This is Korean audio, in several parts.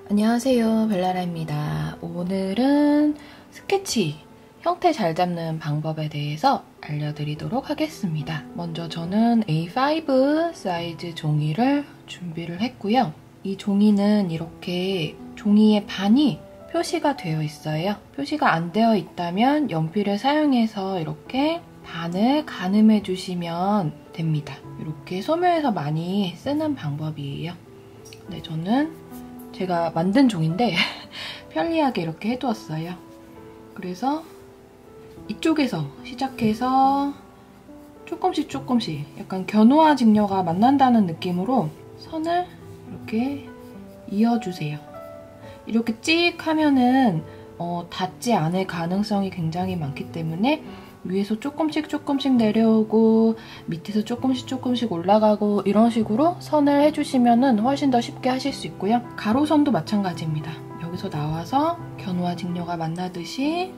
안녕하세요, 벨라라입니다. 오늘은 스케치 형태 잘 잡는 방법에 대해서 알려드리도록 하겠습니다. 먼저 저는 A5 사이즈 종이를 준비를 했고요. 이 종이는 이렇게 종이의 반이 표시가 되어 있어요. 표시가 안 되어 있다면 연필을 사용해서 이렇게 반을 가늠해 주시면 됩니다. 이렇게 소묘에서 많이 쓰는 방법이에요. 근데 저는 제가 만든 종인데 편리하게 이렇게 해두었어요. 그래서 이쪽에서 시작해서 조금씩 약간 견우와 직녀가 만난다는 느낌으로 선을 이렇게 이어주세요. 이렇게 찍 하면은 닿지 않을 가능성이 굉장히 많기 때문에 위에서 조금씩 내려오고 밑에서 조금씩 올라가고 이런 식으로 선을 해주시면 훨씬 더 쉽게 하실 수 있고요. 가로선도 마찬가지입니다. 여기서 나와서 견우와 직녀가 만나듯이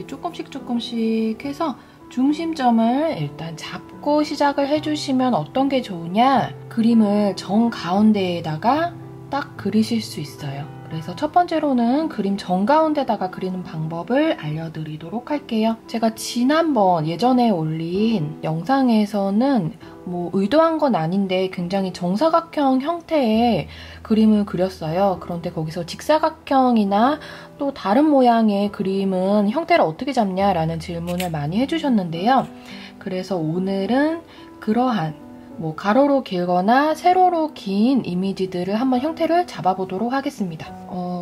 조금씩 해서 중심점을 일단 잡고 시작을 해주시면 어떤 게 좋으냐, 그림을 정 가운데에다가 딱 그리실 수 있어요. 그래서 첫 번째로는 그림 정가운데다가 그리는 방법을 알려드리도록 할게요. 제가 지난번 예전에 올린 영상에서는 뭐 의도한 건 아닌데 굉장히 정사각형 형태의 그림을 그렸어요. 그런데 거기서 직사각형이나 또 다른 모양의 그림은 형태를 어떻게 잡냐라는 질문을 많이 해주셨는데요. 그래서 오늘은 그러한 가로로 길거나 세로로 긴 이미지들을 한번 형태를 잡아보도록 하겠습니다.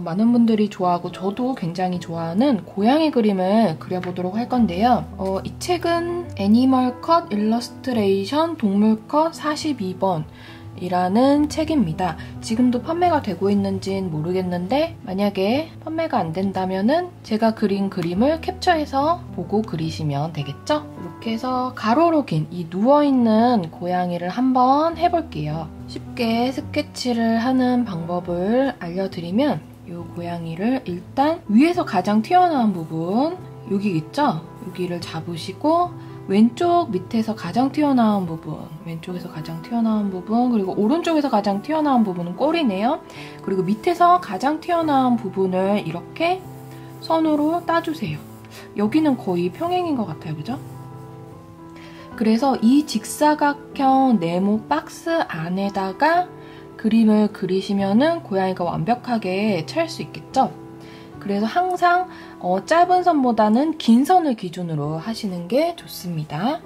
많은 분들이 좋아하고 저도 굉장히 좋아하는 고양이 그림을 그려보도록 할 건데요. 이 책은 애니멀 컷 일러스트레이션 동물 컷 42번 이라는 책입니다. 지금도 판매가 되고 있는지는 모르겠는데 만약에 판매가 안 된다면은 제가 그린 그림을 캡처해서 보고 그리시면 되겠죠? 이렇게 해서 가로로 긴 이 누워있는 고양이를 한번 해볼게요. 쉽게 스케치를 하는 방법을 알려드리면 이 고양이를 일단 위에서 가장 튀어나온 부분 여기 있죠? 여기를 잡으시고 왼쪽 밑에서 가장 튀어나온 부분, 왼쪽에서 가장 튀어나온 부분, 그리고 오른쪽에서 가장 튀어나온 부분은 꼬리네요. 그리고 밑에서 가장 튀어나온 부분을 이렇게 선으로 따주세요. 여기는 거의 평행인 것 같아요, 그죠? 그래서 이 직사각형 네모 박스 안에다가 그림을 그리시면은 고양이가 완벽하게 찰 수 있겠죠? 그래서 항상 짧은 선보다는 긴 선을 기준으로 하시는 게 좋습니다.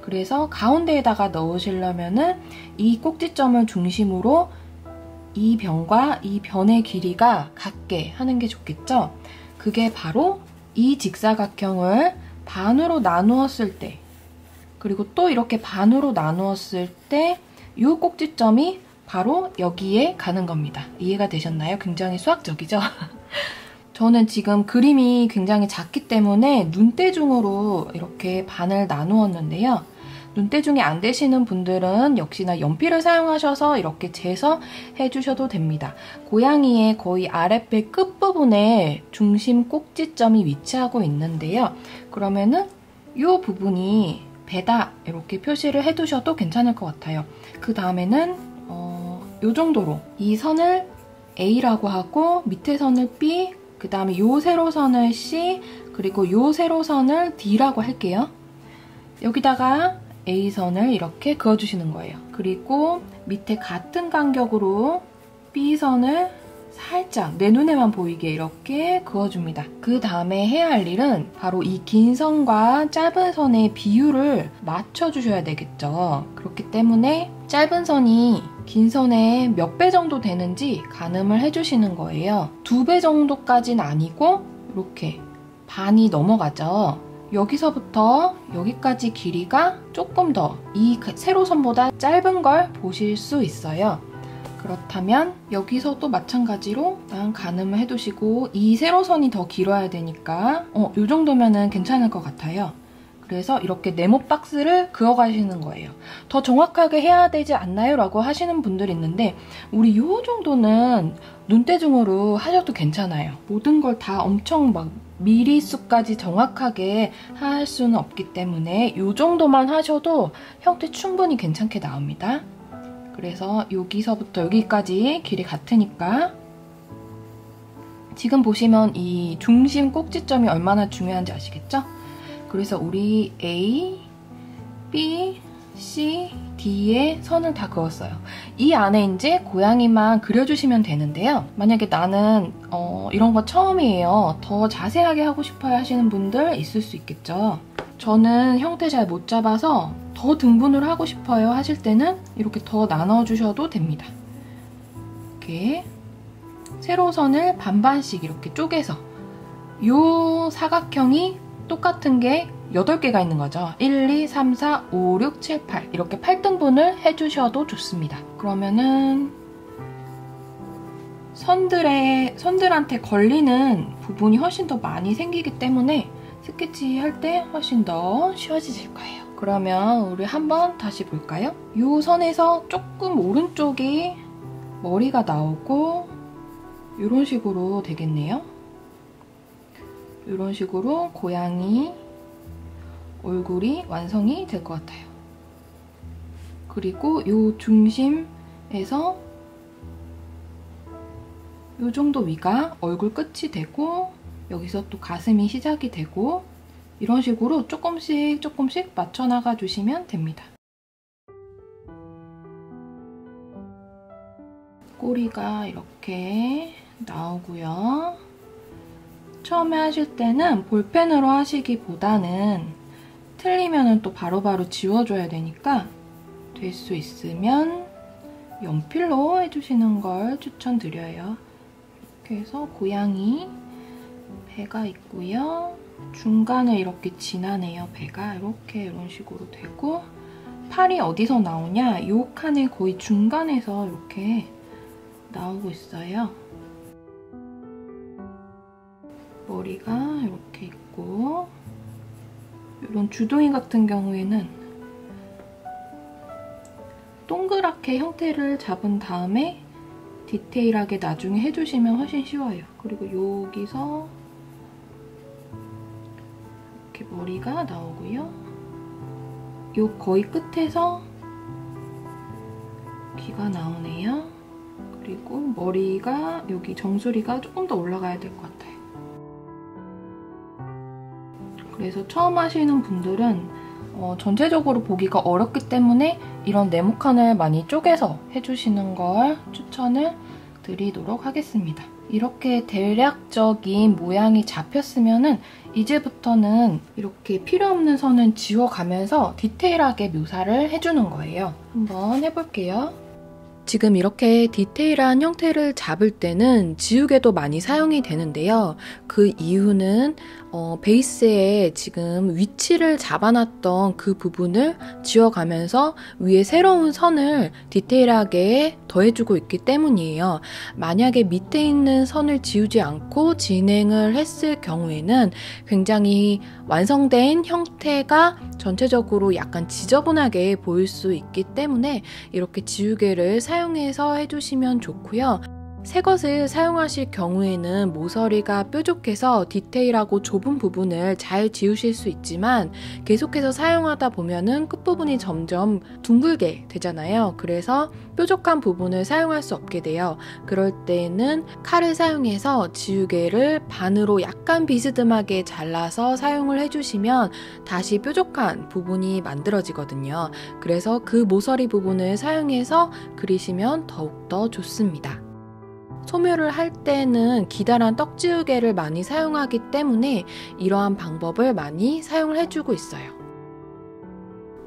그래서 가운데에다가 넣으시려면은 이 꼭지점을 중심으로 이 변과 이 변의 길이가 같게 하는 게 좋겠죠? 그게 바로 이 직사각형을 반으로 나누었을 때, 그리고 또 이렇게 반으로 나누었을 때 이 꼭지점이 바로 여기에 가는 겁니다. 이해가 되셨나요? 굉장히 수학적이죠? 저는 지금 그림이 굉장히 작기 때문에 눈대중으로 이렇게 반을 나누었는데요. 눈대중이 안 되시는 분들은 역시나 연필을 사용하셔서 이렇게 재서 해주셔도 됩니다. 고양이의 거의 아랫배 끝부분에 중심 꼭지점이 위치하고 있는데요. 그러면은 이 부분이 배다 이렇게 표시를 해두셔도 괜찮을 것 같아요. 그 다음에는 이 정도로 이 선을 A라고 하고 밑에 선을 B, 그 다음에 요 세로선을 C, 그리고 요 세로선을 D라고 할게요. 여기다가 A선을 이렇게 그어주시는 거예요. 그리고 밑에 같은 간격으로 B선을 살짝 내 눈에만 보이게 이렇게 그어줍니다. 그 다음에 해야 할 일은 바로 이 긴 선과 짧은 선의 비율을 맞춰주셔야 되겠죠. 그렇기 때문에 짧은 선이 긴 선의 몇 배 정도 되는지 가늠을 해주시는 거예요. 2배 정도까지는 아니고 이렇게 반이 넘어가죠. 여기서부터 여기까지 길이가 조금 더 이 세로선보다 짧은 걸 보실 수 있어요. 그렇다면 여기서도 마찬가지로 가늠을 해두시고 이 세로선이 더 길어야 되니까 이 정도면은 괜찮을 것 같아요. 그래서 이렇게 네모 박스를 그어가시는 거예요. 더 정확하게 해야 되지 않나요? 라고 하시는 분들이 있는데 우리 이 정도는 눈대중으로 하셔도 괜찮아요. 모든 걸 다 엄청 막 미리수까지 정확하게 할 수는 없기 때문에 이 정도만 하셔도 형태 충분히 괜찮게 나옵니다. 그래서 여기서부터 여기까지 길이 같으니까 지금 보시면 이 중심 꼭지점이 얼마나 중요한지 아시겠죠? 그래서 우리 A, B, C, D에 선을 다 그었어요. 이 안에 이제 고양이만 그려주시면 되는데요. 만약에 나는 이런 거 처음이에요. 더 자세하게 하고 싶어요 하시는 분들 있을 수 있겠죠. 저는 형태 잘 못 잡아서 더 등분을 하고 싶어요 하실 때는 이렇게 더 나눠주셔도 됩니다. 이렇게 세로선을 반반씩 이렇게 쪼개서 이 사각형이 똑같은 게 8개가 있는 거죠. 1, 2, 3, 4, 5, 6, 7, 8 이렇게 8등분을 해주셔도 좋습니다. 그러면은 선들한테 걸리는 부분이 훨씬 더 많이 생기기 때문에 스케치 할 때 훨씬 더 쉬워지실 거예요. 그러면 우리 한번 다시 볼까요? 이 선에서 조금 오른쪽이 머리가 나오고 이런 식으로 되겠네요. 이런 식으로 고양이 얼굴이 완성이 될 것 같아요. 그리고 이 중심에서 이 정도 위가 얼굴 끝이 되고 여기서 또 가슴이 시작이 되고 이런 식으로 조금씩 맞춰나가 주시면 됩니다. 꼬리가 이렇게 나오고요. 처음에 하실 때는 볼펜으로 하시기보다는 틀리면 또 바로바로 지워줘야 되니까 될 수 있으면 연필로 해주시는 걸 추천드려요. 이렇게 해서 고양이 배가 있고요. 중간에 이렇게 진하네요. 배가 이렇게 이런 식으로 되고 팔이 어디서 나오냐? 이 칸의 거의 중간에서 이렇게 나오고 있어요. 머리가 이렇게 있고 이런 주둥이 같은 경우에는 동그랗게 형태를 잡은 다음에 디테일하게 나중에 해주시면 훨씬 쉬워요. 그리고 여기서 이렇게 머리가 나오고요. 요 거의 끝에서 귀가 나오네요. 그리고 머리가 여기 정수리가 조금 더 올라가야 될 것 같아요. 그래서 처음 하시는 분들은 전체적으로 보기가 어렵기 때문에 이런 네모칸을 많이 쪼개서 해주시는 걸 추천을 드리도록 하겠습니다. 이렇게 대략적인 모양이 잡혔으면은 이제부터는 이렇게 필요 없는 선은 지워가면서 디테일하게 묘사를 해주는 거예요. 한번 해볼게요. 지금 이렇게 디테일한 형태를 잡을 때는 지우개도 많이 사용이 되는데요. 그 이유는 베이스에 지금 위치를 잡아놨던 그 부분을 지워가면서 위에 새로운 선을 디테일하게 더해주고 있기 때문이에요. 만약에 밑에 있는 선을 지우지 않고 진행을 했을 경우에는 굉장히 완성된 형태가 전체적으로 약간 지저분하게 보일 수 있기 때문에 이렇게 지우개를 사용해서 해주시면 좋고요. 새 것을 사용하실 경우에는 모서리가 뾰족해서 디테일하고 좁은 부분을 잘 지우실 수 있지만 계속해서 사용하다 보면은 끝부분이 점점 둥글게 되잖아요. 그래서 뾰족한 부분을 사용할 수 없게 돼요. 그럴 때는 칼을 사용해서 지우개를 반으로 약간 비스듬하게 잘라서 사용을 해주시면 다시 뾰족한 부분이 만들어지거든요. 그래서 그 모서리 부분을 사용해서 그리시면 더욱더 좋습니다. 소묘를 할 때는 기다란 떡지우개를 많이 사용하기 때문에 이러한 방법을 많이 사용을 해주고 있어요.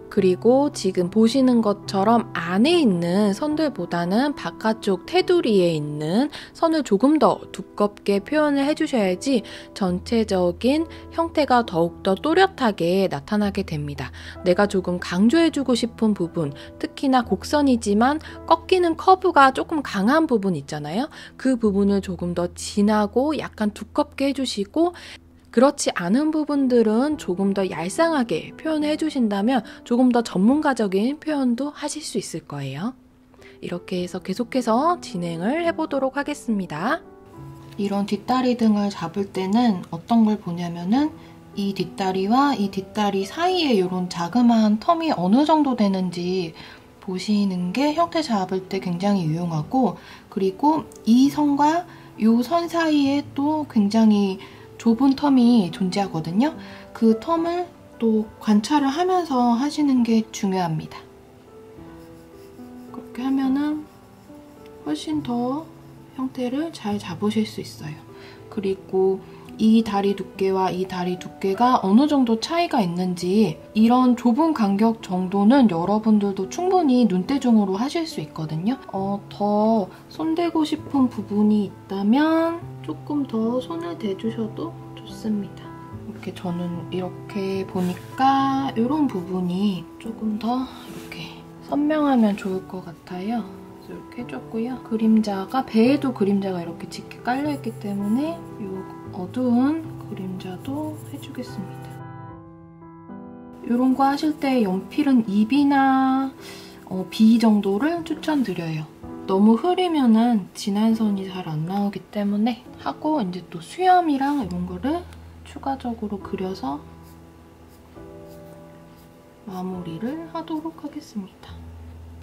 그리고 지금 보시는 것처럼 안에 있는 선들보다는 바깥쪽 테두리에 있는 선을 조금 더 두껍게 표현을 해주셔야지 전체적인 형태가 더욱더 또렷하게 나타나게 됩니다. 내가 조금 강조해주고 싶은 부분, 특히나 곡선이지만 꺾이는 커브가 조금 강한 부분 있잖아요. 그 부분을 조금 더 진하고 약간 두껍게 해주시고 그렇지 않은 부분들은 조금 더 얄쌍하게 표현을 해주신다면 조금 더 전문가적인 표현도 하실 수 있을 거예요. 이렇게 해서 계속해서 진행을 해보도록 하겠습니다. 이런 뒷다리 등을 잡을 때는 어떤 걸 보냐면은 이 뒷다리와 이 뒷다리 사이에 이런 자그마한 텀이 어느 정도 되는지 보시는 게 형태 잡을 때 굉장히 유용하고, 그리고 이 선과 이 선 사이에 또 굉장히 좁은 텀이 존재하거든요. 그 텀을 또 관찰을 하면서 하시는 게 중요합니다. 그렇게 하면은 훨씬 더 형태를 잘 잡으실 수 있어요. 그리고 이 다리 두께와 이 다리 두께가 어느 정도 차이가 있는지 이런 좁은 간격 정도는 여러분들도 충분히 눈대중으로 하실 수 있거든요. 더 손대고 싶은 부분이 있다면 조금 더 손을 대주셔도 좋습니다. 이렇게 저는 이렇게 보니까 이런 부분이 조금 더 이렇게 선명하면 좋을 것 같아요. 이렇게 해줬고요. 그림자가 배에도 그림자가 이렇게 짙게 깔려있기 때문에 이 어두운 그림자도 해주겠습니다. 이런 거 하실 때 연필은 입이나 B 정도를 추천드려요. 너무 흐리면은 진한 선이 잘 안 나오기 때문에 하고 이제 또 수염이랑 이런 거를 추가적으로 그려서 마무리를 하도록 하겠습니다.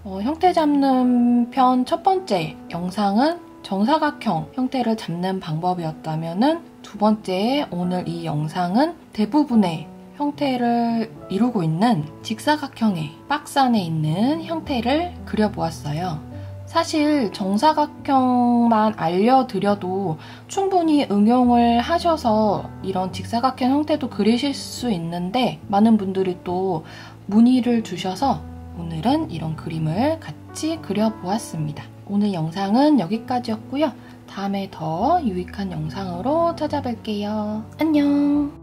형태 잡는 편 첫 번째 영상은 정사각형 형태를 잡는 방법이었다면은 두 번째 오늘 이 영상은 대부분의 형태를 이루고 있는 직사각형의 박스 안에 있는 형태를 그려보았어요. 사실 정사각형만 알려드려도 충분히 응용을 하셔서 이런 직사각형 형태도 그리실 수 있는데 많은 분들이 또 문의를 주셔서 오늘은 이런 그림을 같이 그려보았습니다. 오늘 영상은 여기까지였고요. 다음에 더 유익한 영상으로 찾아뵐게요. 안녕!